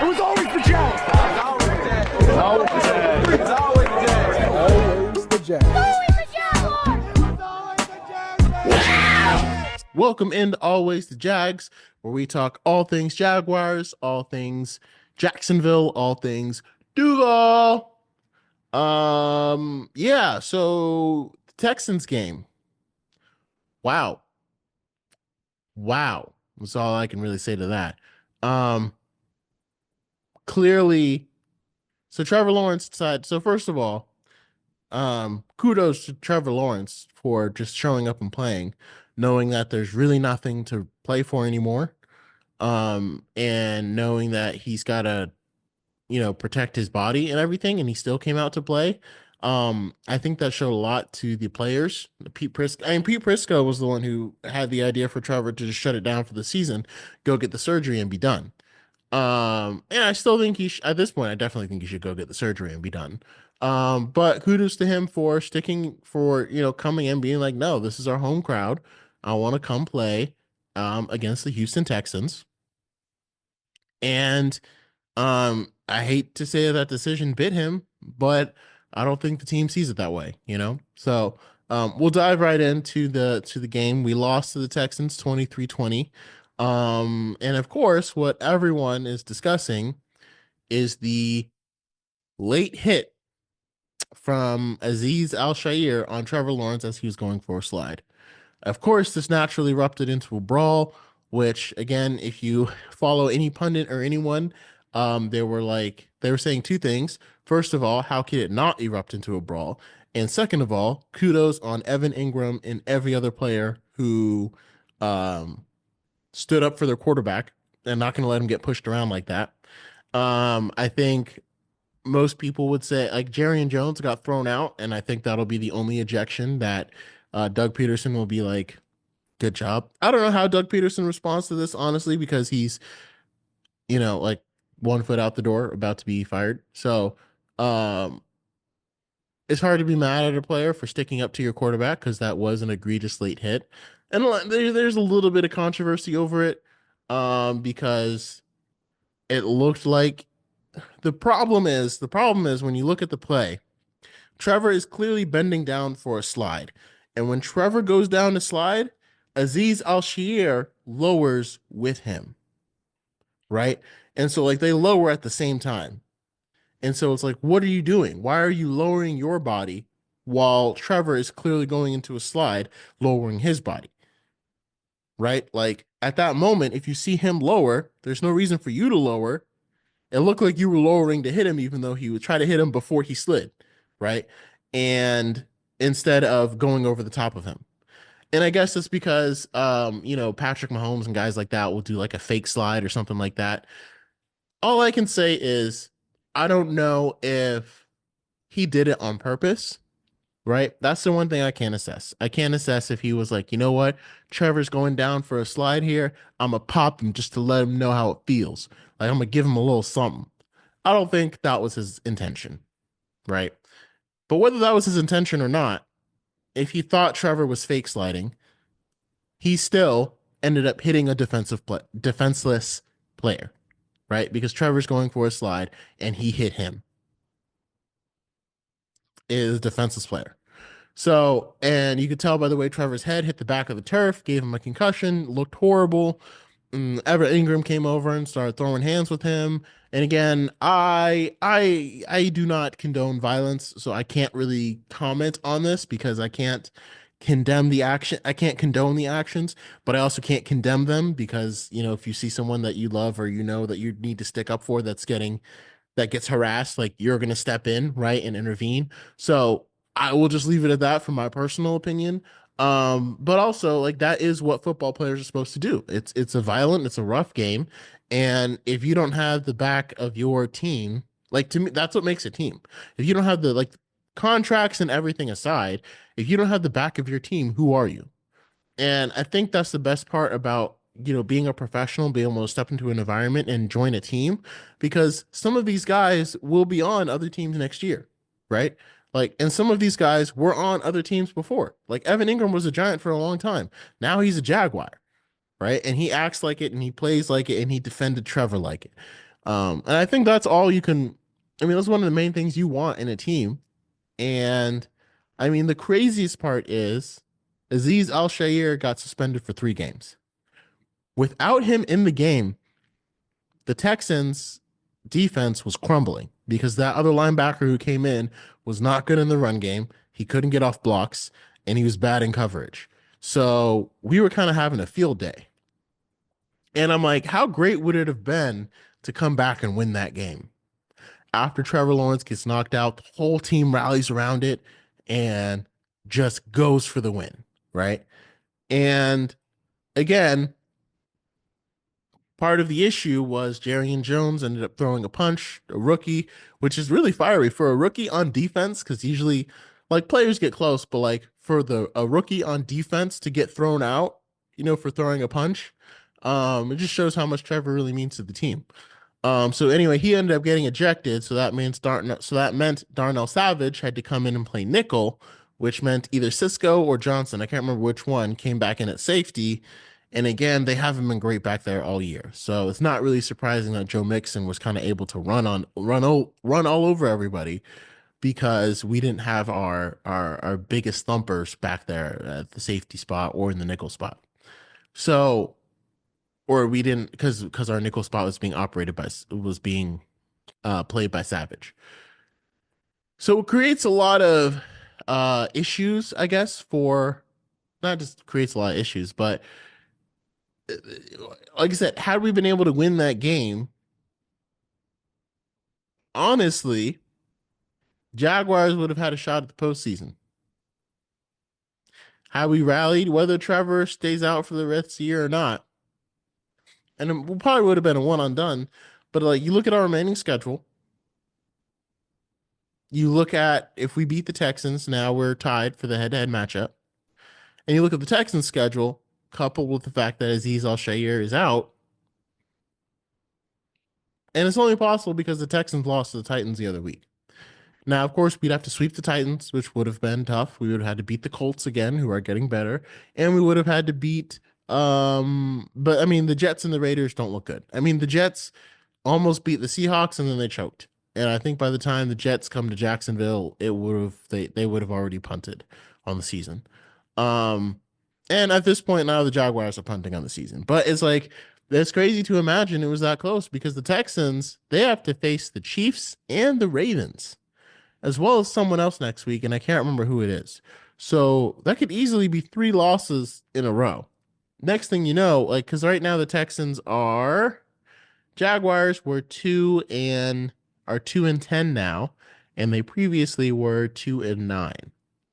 was always the Jags. It's always the Jags. It's always the Jags. Always the Jags. Welcome into Always the Jags, where we talk all things Jaguars, all things Jacksonville, all things Duval. So the Texans game. Wow. That's all I can really say to that. Clearly, so Trevor Lawrence decided, so first of all, kudos to Trevor Lawrence for just showing up and playing, knowing that there's really nothing to play for anymore. And knowing that he's got to, protect his body and everything, and he still came out to play. I think that showed a lot to the players. Pete Prisco was the one who had the idea for Trevor to just shut it down for the season, go get the surgery and be done. And I still think at this point, I definitely think he should go get the surgery and be done. But kudos to him for coming in, being like, no, this is our home crowd. I want to come play, against the Houston Texans. And, I hate to say that decision bit him, but I don't think the team sees it that way, So, we'll dive right into the game. We lost to the Texans 23-20. And of course, what everyone is discussing is the late hit from Azeez Al-Shaair on Trevor Lawrence as he was going for a slide. Of course, this naturally erupted into a brawl, which, again, if you follow any pundit or anyone, they were saying two things. First of all, how could it not erupt into a brawl? And second of all, kudos on Evan Ingram and every other player who stood up for their quarterback and not going to let him get pushed around like that. I think most people would say, like, Jerry and Jones got thrown out, and I think that'll be the only ejection that Doug Peterson will be like, good job. I don't know how Doug Peterson responds to this, honestly, because he's, like 1 foot out the door, about to be fired. So it's hard to be mad at a player for sticking up to your quarterback, because that was an egregious late hit. And there's a little bit of controversy over it, because it looked like the problem is when you look at the play, Trevor is clearly bending down for a slide. And when Trevor goes down to slide, Azeez Al-Shaair lowers with him. Right? And so they lower at the same time. And so it's like, what are you doing? Why are you lowering your body while Trevor is clearly going into a slide, lowering his body? Right? Like, at that moment, if you see him lower, there's no reason for you to lower. It looked like you were lowering to hit him, even though he would try to hit him before he slid, right? And instead of going over the top of him. And I guess it's because, Patrick Mahomes and guys like that will do like a fake slide or something like that. All I can say is, I don't know if he did it on purpose. Right? That's the one thing I can't assess. I can't assess if he was like, you know what? Trevor's going down for a slide here. I'm going to pop him just to let him know how it feels. Like, I'm going to give him a little something. I don't think that was his intention. Right? But whether that was his intention or not, if he thought Trevor was fake sliding, he still ended up hitting a defenseless player. Right? Because Trevor's going for a slide and he hit him. Is a defenseless player. So, and you could tell by the way Trevor's head hit the back of the turf, gave him a concussion, looked horrible. Evan Ingram came over and started throwing hands with him. And again, I do not condone violence, so I can't really comment on this because I can't condemn the action. I can't condone the actions, but I also can't condemn them because, if you see someone that you love or that you need to stick up for that gets harassed, like, you're going to step in, right, and intervene. So I will just leave it at that from my personal opinion. But also, like, that is what football players are supposed to do. It's a rough game. And if you don't have the back of your team, like, to me, that's what makes a team. If you don't have the contracts and everything aside, if you don't have the back of your team, who are you? And I think that's the best part about being a professional, being able to step into an environment and join a team, because some of these guys will be on other teams next year, right? Like, and some of these guys were on other teams before. Like, Evan Ingram was a Giant for a long time. Now he's a Jaguar, right? And he acts like it and he plays like it and he defended Trevor like it. And I think that's all you can. I mean, that's one of the main things you want in a team. And I mean, the craziest part is Azeez Al-Shaair got suspended for 3 games. Without him in the game, the Texans defense was crumbling because that other linebacker who came in was not good in the run game. He couldn't get off blocks and he was bad in coverage. So we were kind of having a field day. And I'm like, how great would it have been to come back and win that game? After Trevor Lawrence gets knocked out, the whole team rallies around it and just goes for the win, right? And again, part of the issue was Jarrian Jones ended up throwing a punch, a rookie, which is really fiery for a rookie on defense, because usually like players get close, but like for the a rookie on defense to get thrown out, for throwing a punch, it just shows how much Trevor really means to the team. So anyway, he ended up getting ejected. So that meant Darnell Savage had to come in and play nickel, which meant either Cisco or Johnson, I can't remember which one, came back in at safety. And again, they haven't been great back there all year. So it's not really surprising that Joe Mixon was kind of able to run all over everybody because we didn't have our biggest thumpers back there at the safety spot or in the nickel spot. So or we didn't because our nickel spot was being played by Savage. So it creates a lot of issues, I guess, for not just creates a lot of issues, but like I said, had we been able to win that game, honestly, Jaguars would have had a shot at the postseason. Had we rallied, whether Trevor stays out for the rest of the year or not, and it probably would have been a one and done. But like you look at our remaining schedule, you look at if we beat the Texans, now we're tied for the head-to-head matchup. And you look at the Texans schedule, coupled with the fact that Azeez Al-Shaair is out. And it's only possible because the Texans lost to the Titans the other week. Now, of course, we'd have to sweep the Titans, which would have been tough. We would have had to beat the Colts again, who are getting better. And we would have had to beat but I mean the Jets and the Raiders don't look good. I mean, the Jets almost beat the Seahawks and then they choked. And I think by the time the Jets come to Jacksonville, they would have already punted on the season. And at this point now the Jaguars are punting on the season. But it's crazy to imagine it was that close because the Texans, they have to face the Chiefs and the Ravens, as well as someone else next week, and I can't remember who it is. So that could easily be 3 losses in a row. Next thing you know, because right now the Jaguars were 2-10 now, and they previously were 2-9.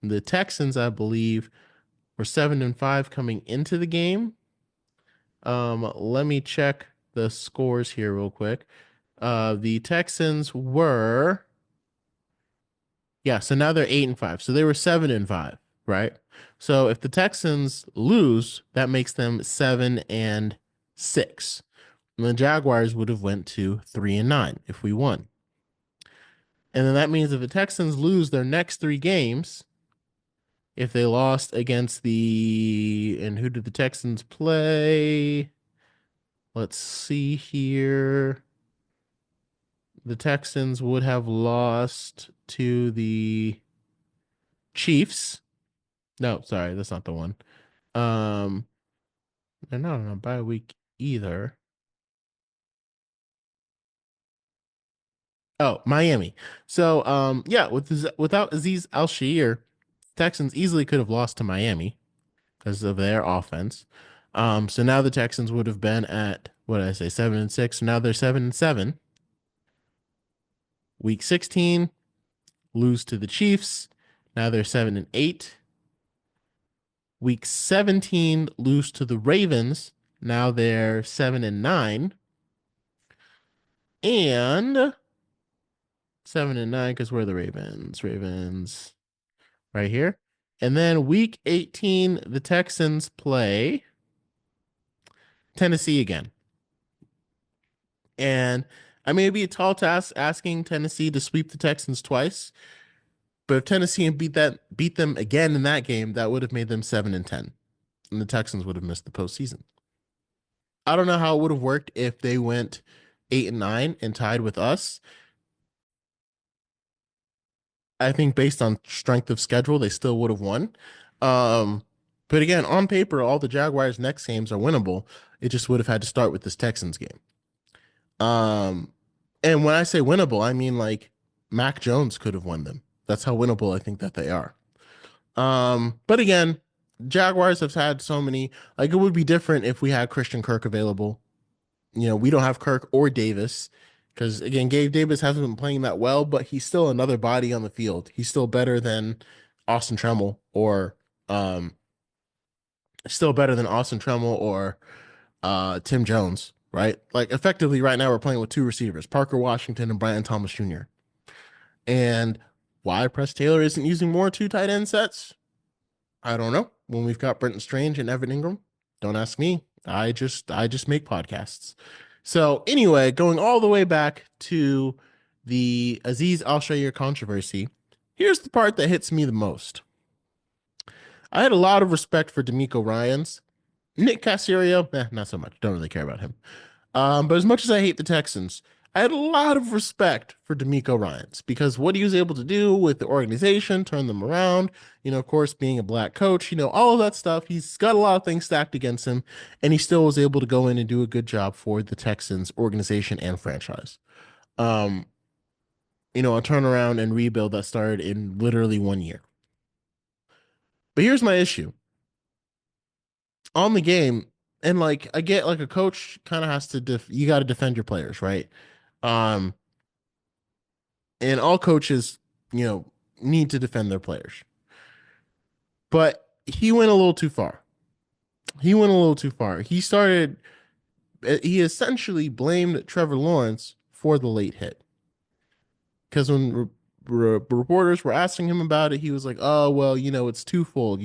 The Texans, I believe, were 7-5 coming into the game. Let me check the scores here real quick. The Texans were, so now they're 8-5. So they were 7-5, right? So if the Texans lose, that makes them 7-6. And the Jaguars would have went to 3-9 if we won. And then that means if the Texans lose their next 3 games, if they lost against and who did the Texans play? Let's see here. The Texans would have lost to the Chiefs. No, sorry, that's not the one. They're not on a bye week either. Oh, Miami. So, without Azeez Al-Shaair, Texans easily could have lost to Miami because of their offense. So now the Texans would have been at, what did I say, 7-6. So now they're 7-7. Week 16, lose to the Chiefs. Now they're 7-8. Week 17, lose to the Ravens. Now they're 7-9. And 7-9 because we're the Ravens. Ravens right here. And then week 18, the Texans play Tennessee again. And I may be a tall task asking Tennessee to sweep the Texans twice. But if Tennessee beat them again in that game, that would have made them 7-10. And the Texans would have missed the postseason. I don't know how it would have worked if they went 8-9 and tied with us, I think based on strength of schedule, they still would have won. Um, but again, on paper, all the Jaguars' next games are winnable. It just would have had to start with this Texans game. Um, and when I say winnable, I mean like Mac Jones could have won them. That's how winnable I think that they are. But again, Jaguars have had so many, like it would be different if we had Christian Kirk available. We don't have Kirk or Davis because again, Gabe Davis hasn't been playing that well, but he's still another body on the field. He's still better than Austin Tremmel or um still better than Austin Tremmel or Tim Jones, right? Like effectively right now we're playing with two receivers, Parker Washington and Brian Thomas Jr. And why Press Taylor isn't using more two tight end sets? I don't know. When we've got Brenton Strange and Evan Ingram, don't ask me. I just make podcasts. So anyway, going all the way back to the Azeez Al-Shaair controversy, here's the part that hits me the most. I had a lot of respect for D'Amico Ryans. Nick Caserio, not so much. Don't really care about him. But as much as I hate the Texans, I had a lot of respect for D'Amico Ryans because what he was able to do with the organization, turn them around, of course, being a black coach, all of that stuff. He's got a lot of things stacked against him, and he still was able to go in and do a good job for the Texans organization and franchise. Um, a turnaround and rebuild that started in literally 1 year. But here's my issue on the game. And like I get like a coach kind of has to you got to defend your players, right? Um, and all coaches, need to defend their players. But he went a little too far. He went a little too far. He essentially blamed Trevor Lawrence for the late hit. Because when reporters were asking him about it, he was like, "Oh, well, it's twofold,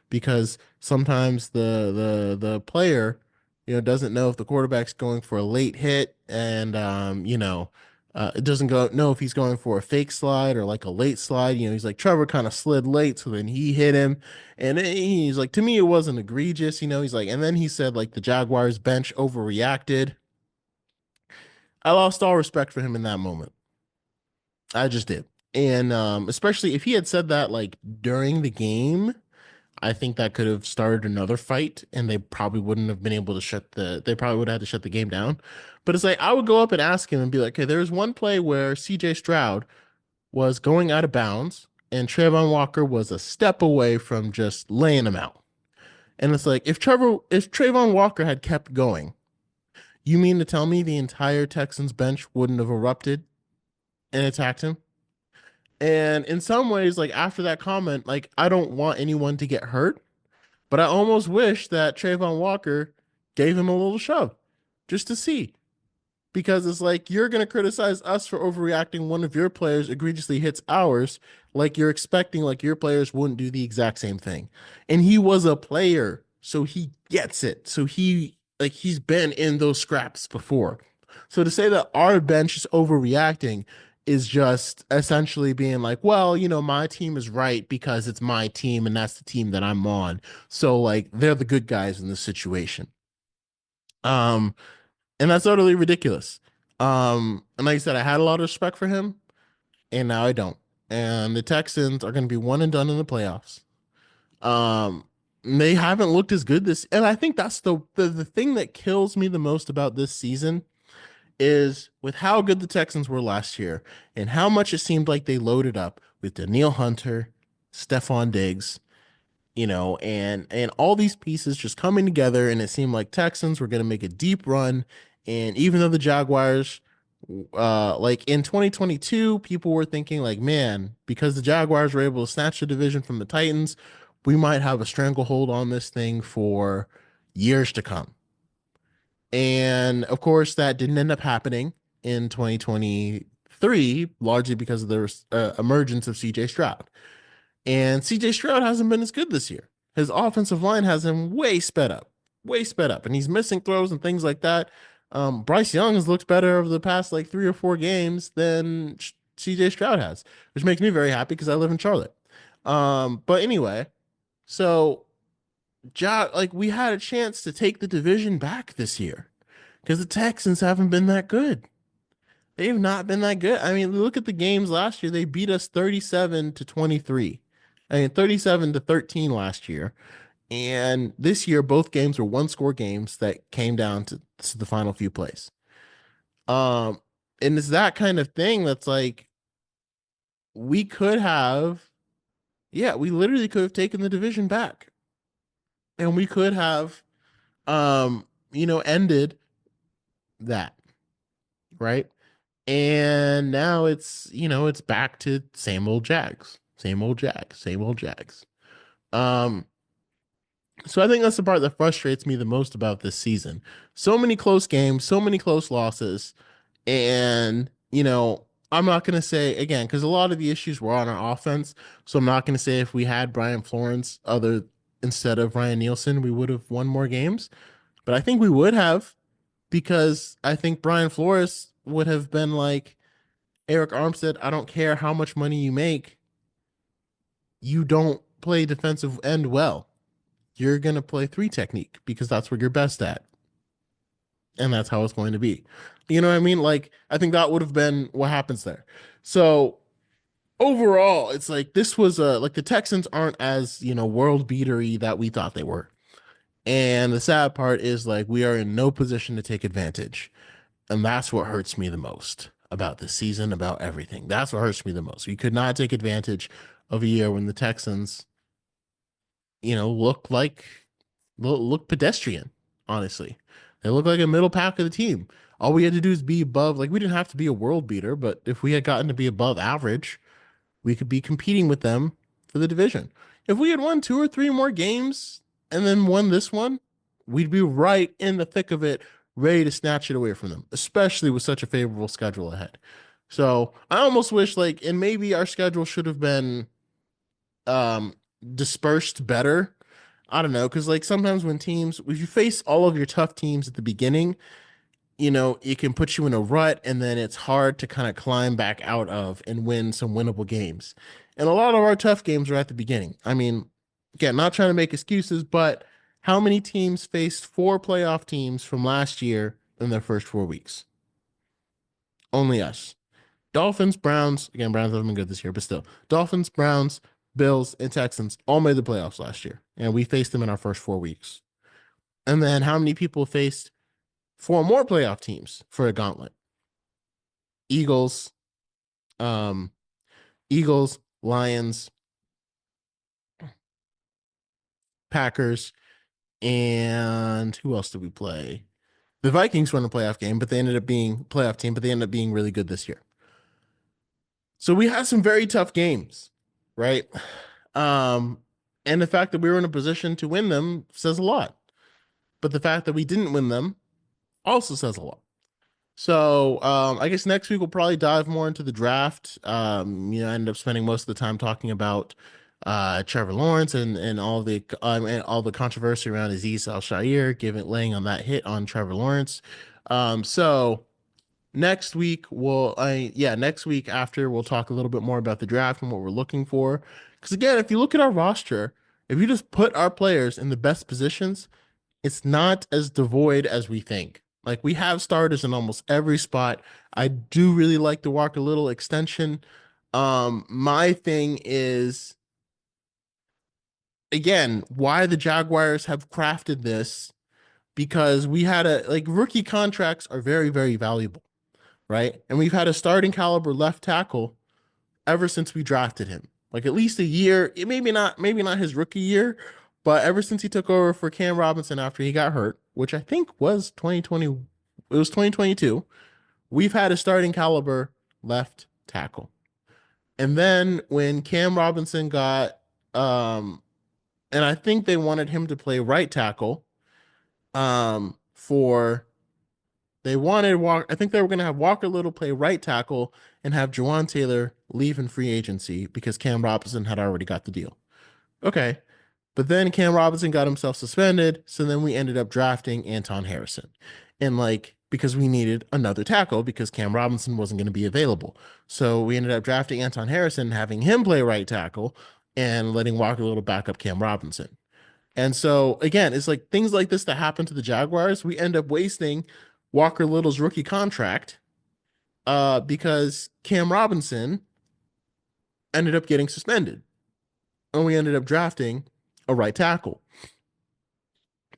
because sometimes the player, doesn't know if the quarterback's going for a late hit, and it doesn't know if he's going for a fake slide or like a late slide. He's like Trevor kind of slid late, so then he hit him, and he's like, to me, it wasn't egregious, He's like, and then he said like the Jaguars bench overreacted. I lost all respect for him in that moment. I just did. And especially if he had said that like during the game, I think that could have started another fight and they probably wouldn't have been able to they probably would have had to shut the game down. But it's like I would go up and ask him and be like, okay, there was one play where CJ Stroud was going out of bounds and Trayvon Walker was a step away from just laying him out. And it's like if Trayvon Walker had kept going, you mean to tell me the entire Texans bench wouldn't have erupted and attacked him? And in some ways, like after that comment, like I don't want anyone to get hurt, but I almost wish that Trayvon Walker gave him a little shove just to see. Because it's like you're going to criticize us for overreacting. One of your players egregiously hits ours, like you're expecting like your players wouldn't do the exact same thing. And he was a player, so he gets it. So he's been in those scraps before. So to say that our bench is overreacting is just essentially being like, well, my team is right because it's my team and that's the team that I'm on. So like they're the good guys in this situation. Um, and that's utterly ridiculous. And like I said, I had a lot of respect for him, and now I don't. And the Texans are going to be one and done in the playoffs. They haven't looked as good and I think that's the thing that kills me the most about this season is with how good the Texans were last year and how much it seemed like they loaded up with Danielle Hunter, Stephon Diggs, and all these pieces just coming together, and it seemed like Texans were going to make a deep run. And even though the Jaguars, like in 2022, people were thinking like, man, because the Jaguars were able to snatch the division from the Titans, we might have a stranglehold on this thing for years to come. And of course, that didn't end up happening in 2023, largely because of the emergence of CJ Stroud. And CJ Stroud hasn't been as good this year. His offensive line has him way sped up, and he's missing throws and things like that. Bryce Young has looked better over the past like 3 or 4 games than CJ Stroud has, which makes me very happy because I live in Charlotte. But anyway, so like we had a chance to take the division back this year because the Texans haven't been that good. They've not been that good. I mean, look at the games last year. They beat us 37-23. I mean, 37-13 last year. And this year, both games were one score games that came down to the final few plays. Um, and it's that kind of thing that's like we could have, yeah, we literally could have taken the division back. And we could have ended that, right? And now it's back to same old Jags, same old Jags, same old Jags. Um, so I think that's the part that frustrates me the most about this season. So many close games, so many close losses, and I'm not gonna say again because a lot of the issues were on our offense. So I'm not gonna say if we had Brian Florence other instead of Ryan Nielsen, we would have won more games. But I think we would have because I think Brian Flores would have been like Eric Armstead, I don't care how much money you make, you don't play defensive end well. You're going to play three technique because that's what you're best at. And that's how it's going to be. You know what I mean? Like, I think that would have been what happens there. So overall, it's like this was like the Texans aren't as, world beatery that we thought they were. And the sad part is like we are in no position to take advantage. And that's what hurts me the most about this season, about everything. That's what hurts me the most. We could not take advantage of a year when the Texans, look pedestrian, honestly. They look like a middle pack of the team. All we had to do is be above, like we didn't have to be a world beater, but if we had gotten to be above average, we could be competing with them for the division. If we had won two or three more games and then won this one, we'd be right in the thick of it, ready to snatch it away from them, especially with such a favorable schedule ahead. So I almost wish and maybe our schedule should have been um dispersed better. I don't know, because sometimes if you face all of your tough teams at the beginning, it can put you in a rut and then it's hard to kind of climb back out of and win some winnable games. And a lot of our tough games are at the beginning. I mean, again, not trying to make excuses, but how many teams faced four playoff teams from last year in their first 4 weeks? Only us. Dolphins, Browns, again, Browns haven't been good this year, but still. Dolphins, Browns, Bills, and Texans all made the playoffs last year. And we faced them in our first 4 weeks. And then how many people faced four more playoff teams for a gauntlet? Eagles, um, Eagles, Lions, Packers, and who else did we play? The Vikings won a playoff game, but they ended up being playoff team, but they ended up being really good this year. So we had some very tough games, right? Um, and the fact that we were in a position to win them says a lot. But the fact that we didn't win them also says a lot. So I guess next week we'll probably dive more into the draft. I ended up spending most of the time talking about Trevor Lawrence and all the controversy around Azeez Al-Shaair laying on that hit on Trevor Lawrence. So next week next week after we'll talk a little bit more about the draft and what we're looking for. Because again, if you look at our roster, if you just put our players in the best positions, it's not as devoid as we think. Like we have starters in almost every spot. I do really like the Walker Little extension. My thing is again, why the Jaguars have crafted this because we had rookie contracts are very, very valuable, right? And we've had a starting caliber left tackle ever since we drafted him. Like at least a year, maybe not his rookie year, but ever since he took over for Cam Robinson after he got hurt, which I think was 2020, it was 2022, we've had a starting caliber left tackle. And then when Cam Robinson got and I think they wanted him to play right tackle for they wanted Walker. I think they were going to have Walker Little play right tackle and have Juwan Taylor leave in free agency because Cam Robinson had already got the deal. Okay. But then Cam Robinson got himself suspended. So then we ended up drafting Anton Harrison. And because we needed another tackle because Cam Robinson wasn't going to be available. So we ended up drafting Anton Harrison, having him play right tackle and letting Walker Little back up Cam Robinson. And so again, it's like things like this that happen to the Jaguars. We end up wasting Walker Little's rookie contract because Cam Robinson ended up getting suspended. And we ended up drafting a right tackle.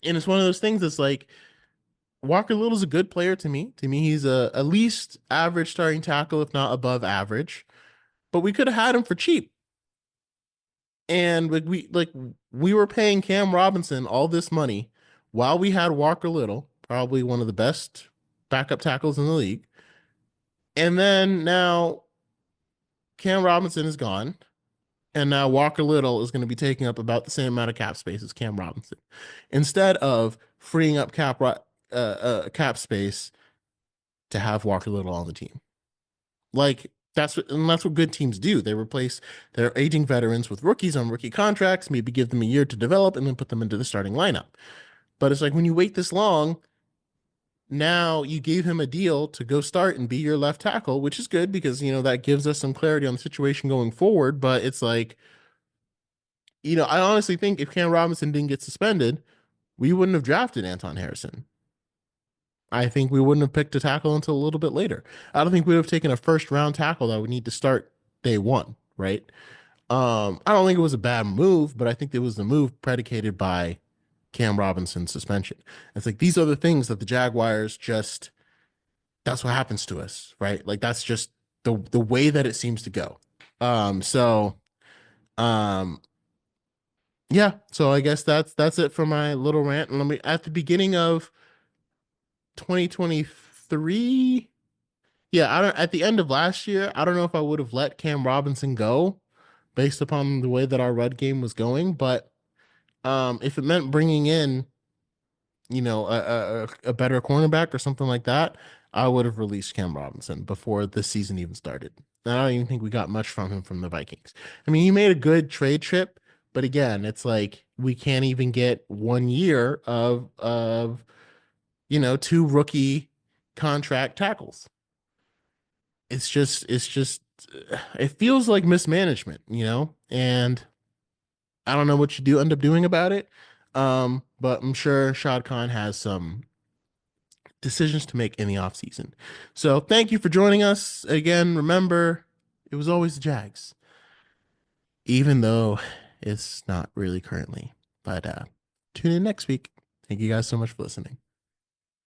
And it's one of those things that's like Walker Little's a good player to me. To me, he's a at least average starting tackle, if not above average. But we could have had him for cheap. And we were paying Cam Robinson all this money while we had Walker Little, probably one of the best backup tackles in the league. And then now Cam Robinson is gone. And now Walker Little is going to be taking up about the same amount of cap space as Cam Robinson. Instead of freeing up cap space to have Walker Little on the team. Like that's what good teams do. They replace their aging veterans with rookies on rookie contracts, maybe give them a year to develop and then put them into the starting lineup. But it's like when you wait this long, now you gave him a deal to go start and be your left tackle, which is good because, that gives us some clarity on the situation going forward. But it's like, I honestly think if Cam Robinson didn't get suspended, we wouldn't have drafted Anton Harrison. I think we wouldn't have picked a tackle until a little bit later. I don't think we would have taken a first round tackle that would need to start day one, right? I don't think it was a bad move, but I think it was the move predicated by Cam Robinson's suspension. It's like these are the things that the Jaguars that's what happens to us, right? Like that's just the way that it seems to go. So yeah, so I guess that's it for my little rant. And at the beginning of 2023, at the end of last year, I don't know if I would have let Cam Robinson go based upon the way that our run game was going, but if it meant bringing in a better cornerback or something like that, I would have released Cam Robinson before the season even started. And I don't even think we got much from him from the Vikings. I mean, he made a good trade chip, but again, it's like we can't even get 1 year of two rookie contract tackles. It's just it feels like mismanagement, and I don't know what you do end up doing about it. But I'm sure Shad Khan has some decisions to make in the offseason. So thank you for joining us. Again, remember, it was always the Jags, even though it's not really currently. But tune in next week. Thank you guys so much for listening.